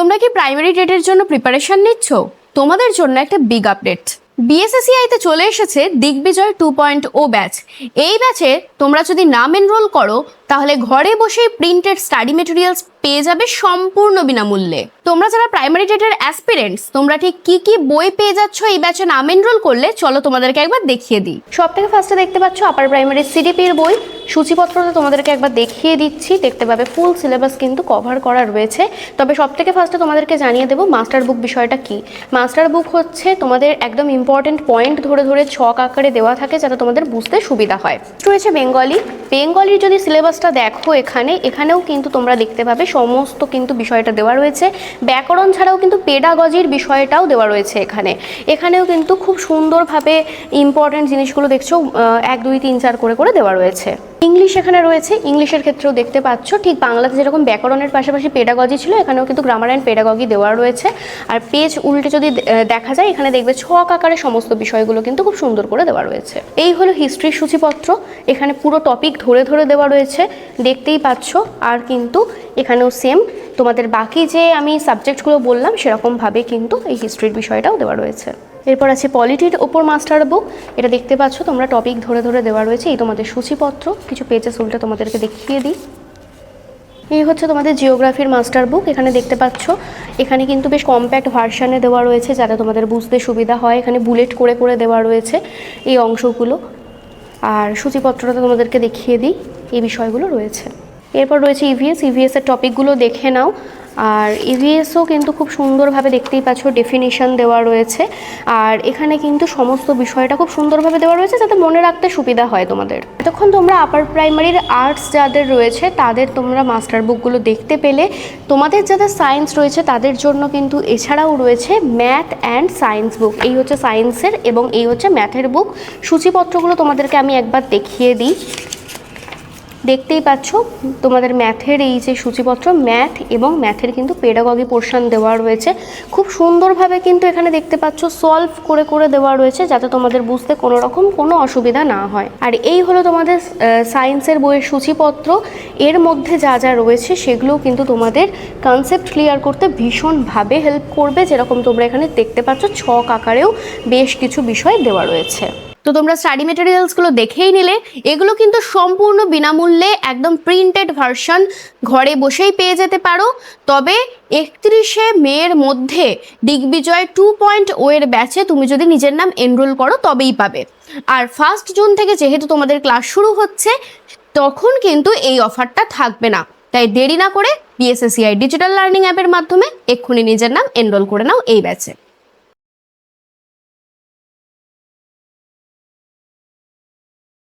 তোমরা কি প্রাইমারি টেটের জন্য প্রিপারেশন নিচ্ছ? তোমাদের জন্য একটা বিগ আপডেট। বিএসএসসিআই তে চলে এসেছে দিগ্বিজয় 2.0 ব্যাচ। এই ব্যাচে তোমরা যদি নাম এনরোল করো তাহলে ঘরে বসেই প্রিন্টেড স্টাডি মেটেরিয়ালস পেয়ে যাবে সম্পূর্ণ বিনামূল্যে। তোমরা যারা প্রাইমারি টেটের অ্যাসপিরেন্টস, তোমরা ঠিক কি কি বই পেয়ে যাচ্ছ এই ব্যাচে নাম এনরোল করলে চলো তোমাদেরকে একবার দেখিয়ে দিই। সব থেকে ফার্স্টে দেখতে পাচ্ছ আপার প্রাইমারি সিডিপির বই। সূচিপত্রটা তোমাদেরকে একবার দেখিয়ে দিচ্ছি, দেখতে পাবে ফুল সিলেবাস কিন্তু কভার করা রয়েছে। তবে সব থেকে ফার্স্টে তোমাদেরকে জানিয়ে দেবো মাস্টার বুক বিষয়টা কি। মাস্টার বুক হচ্ছে তোমাদের একদম ইম্পর্টেন্ট পয়েন্ট ধরে ধরে ছক আকারে দেওয়া থাকে যাতে তোমাদের বুঝতে সুবিধা হয়। রয়েছে বেঙ্গলির যদি সিলেবাসটা দেখো এখানেও কিন্তু তোমরা দেখতে পাবে সমস্ত কিন্তু বিষয়টা দেওয়া রয়েছে। ব্যাকরণ ছাড়াও কিন্তু পেডাগজির বিষয়টাও দেওয়া রয়েছে এখানেও কিন্তু খুব সুন্দরভাবে ইম্পর্টেন্ট জিনিসগুলো দেখছো 1 2 3 4 করে দেওয়া রয়েছে। ইংলিশ এখানে রয়েছে, ইংলিশের ক্ষেত্রেও দেখতে পাচ্ছ ঠিক বাংলাতে যেরকম ব্যাকরণের পাশাপাশি পেডাগজি ছিল, এখানেও কিন্তু গ্রামার অ্যান্ড পেডাগজি দেওয়া রয়েছে। আর পেজ উল্টে যদি দেখা যায় এখানে দেখবে ছক আকারে সমস্ত বিষয়গুলো কিন্তু খুব সুন্দর করে দেওয়া রয়েছে। এই হলো হিস্ট্রির সূচিপত্র, এখানে পুরো টপিক ধরে ধরে দেওয়া রয়েছে, দেখতেই পাচ্ছ। আর কিন্তু এখানেও সেম তোমাদের বাকি যে আমি সাবজেক্টগুলো বললাম সেরকমভাবে কিন্তু এই হিস্ট্রির বিষয়টাও দেওয়া রয়েছে। এরপর আছে পলিটির ওপর মাস্টার বুক, এটা দেখতে পাচ্ছ তোমরা টপিক ধরে ধরে দেওয়া রয়েছে। এই তোমাদের সূচিপত্র, কিছু পেজেস উল্টে তোমাদেরকে দেখিয়ে দিই। এই হচ্ছে তোমাদের জিওগ্রাফির মাস্টার বুক, এখানে দেখতে পাচ্ছ এখানে কিন্তু বেশ কম্প্যাক্ট ভার্সানে দেওয়া রয়েছে যাতে তোমাদের বুঝতে সুবিধা হয়। এখানে বুলেট করে করে দেওয়া রয়েছে এই অংশগুলো। আর সূচিপত্রটা তোমাদেরকে দেখিয়ে দিই, এই বিষয়গুলো রয়েছে। এরপর রয়েছে ইভিএসের টপিকগুলো দেখে নাও। আর ইভিএসও কিন্তু খুব সুন্দরভাবে দেখতেই পাচ্ছ ডেফিনিশন দেওয়া রয়েছে। আর এখানে কিন্তু সমস্ত বিষয়টা খুব সুন্দরভাবে দেওয়া রয়েছে যাতে মনে রাখতে সুবিধা হয় তোমাদের। এতক্ষণ তোমরা আপার প্রাইমারির আর্টস যাদের রয়েছে তাদের তোমরা মাস্টার বুকগুলো দেখতে পেলে। তোমাদের যাদের সায়েন্স রয়েছে তাদের জন্য কিন্তু এছাড়াও রয়েছে ম্যাথ অ্যান্ড সায়েন্স বুক। এই হচ্ছে সায়েন্সের এবং এই হচ্ছে ম্যাথের বুক। সূচিপত্রগুলো তোমাদেরকে আমি একবার দেখিয়ে দিই, দেখতেই পাচ্ছ তোমাদের ম্যাথের এই যে সূচিপত্র, ম্যাথ এবং ম্যাথের কিন্তু পেডাগজি পোর্শন দেওয়া রয়েছে। খুব সুন্দরভাবে কিন্তু এখানে দেখতে পাচ্ছ সলভ করে করে দেওয়া রয়েছে যাতে তোমাদের বুঝতে কোনো রকম কোনো অসুবিধা না হয়। আর এই হলো তোমাদের সায়েন্সের বইয়ের সূচিপত্র। এর মধ্যে যা যা রয়েছে সেগুলোও কিন্তু তোমাদের কনসেপ্ট ক্লিয়ার করতে ভীষণভাবে হেল্প করবে। যেরকম তোমরা এখানে দেখতে পাচ্ছ ছক আকারেও বেশ কিছু বিষয় দেওয়া রয়েছে। তো তোমরা স্টাডি মেটেরিয়ালসগুলো দেখেই নিলে, এগুলো কিন্তু সম্পূর্ণ বিনামূল্যে একদম প্রিন্টেড ভার্সন ঘরে বসেই পেয়ে যেতে পারো। তবে 31শে মের মধ্যে দিগ্বিজয় 2.0 এর ব্যাচে তুমি যদি নিজের নাম এনরোল করো তবেই পাবে। আর 1 জুন থেকে যেহেতু তোমাদের ক্লাস শুরু হচ্ছে তখন কিন্তু এই অফারটা থাকবে না। তাই দেরি না করে বিএসএসসিআই ডিজিটাল লার্নিং অ্যাপের মাধ্যমে এক্ষুনি নিজের নাম এনরোল করে নাও এই ব্যাচে।